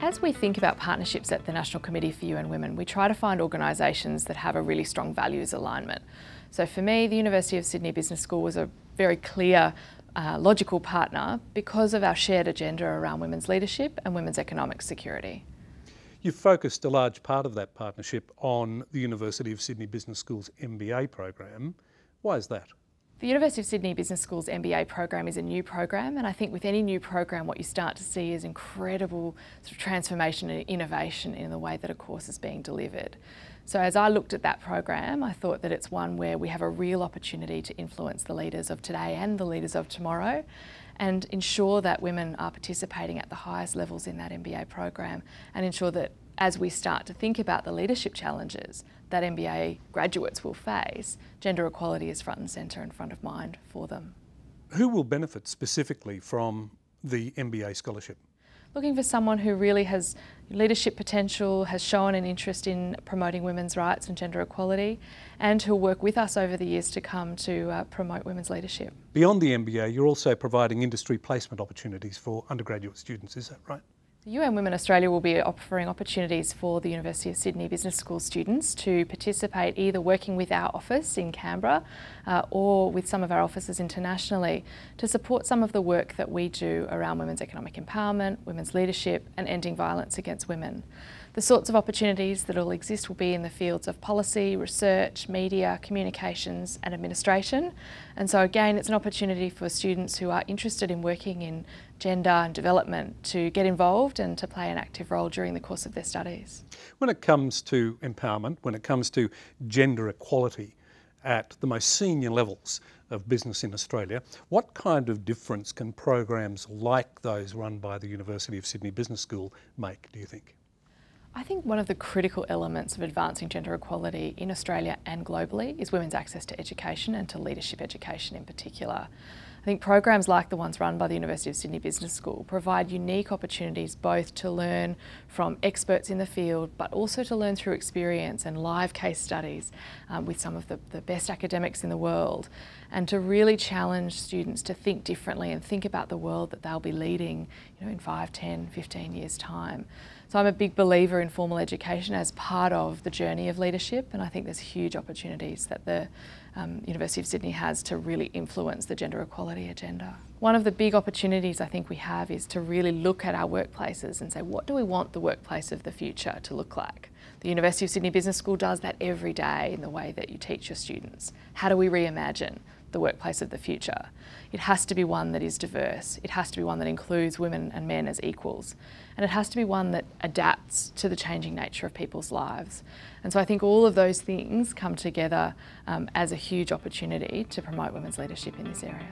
As we think about partnerships at the National Committee for UN Women, we try to find organisations that have a really strong values alignment. So for me, the University of Sydney Business School was a very clear, logical partner because of our shared agenda around women's leadership and women's economic security. You've focused a large part of that partnership on the University of Sydney Business School's MBA program. Why is that? The University of Sydney Business School's MBA program is a new program, and I think with any new program what you start to see is incredible sort of transformation and innovation in the way that a course is being delivered. So as I looked at that program, I thought that it's one where we have a real opportunity to influence the leaders of today and the leaders of tomorrow, and ensure that women are participating at the highest levels in that MBA program, and ensure that as we start to think about the leadership challenges that MBA graduates will face, gender equality is front and centre and front of mind for them. Who will benefit specifically from the MBA scholarship? Looking for someone who really has leadership potential, has shown an interest in promoting women's rights and gender equality, and who'll work with us over the years to come to promote women's leadership. Beyond the MBA, you're also providing industry placement opportunities for undergraduate students, is that right? The UN Women Australia will be offering opportunities for the University of Sydney Business School students to participate either working with our office in Canberra or with some of our offices internationally to support some of the work that we do around women's economic empowerment, women's leadership and ending violence against women. The sorts of opportunities that will exist will be in the fields of policy, research, media, communications and administration. And so again, it's an opportunity for students who are interested in working in gender and development to get involved and to play an active role during the course of their studies. When it comes to empowerment, when it comes to gender equality at the most senior levels of business in Australia, what kind of difference can programs like those run by the University of Sydney Business School make, do you think? I think one of the critical elements of advancing gender equality in Australia and globally is women's access to education and to leadership education in particular. I think programs like the ones run by the University of Sydney Business School provide unique opportunities both to learn from experts in the field but also to learn through experience and live case studies with some of the best academics in the world, and to really challenge students to think differently and think about the world that they'll be leading, in 5, 10, 15 years' time. So I'm a big believer in formal education as part of the journey of leadership, and I think there's huge opportunities that the University of Sydney has to really influence the gender equality agenda. One of the big opportunities I think we have is to really look at our workplaces and say, what do we want the workplace of the future to look like? The University of Sydney Business School does that every day in the way that you teach your students. How do we reimagine the workplace of the future? It has to be one that is diverse. It has to be one that includes women and men as equals. And it has to be one that adapts to the changing nature of people's lives. And so I think all of those things come together as a huge opportunity to promote women's leadership in this area.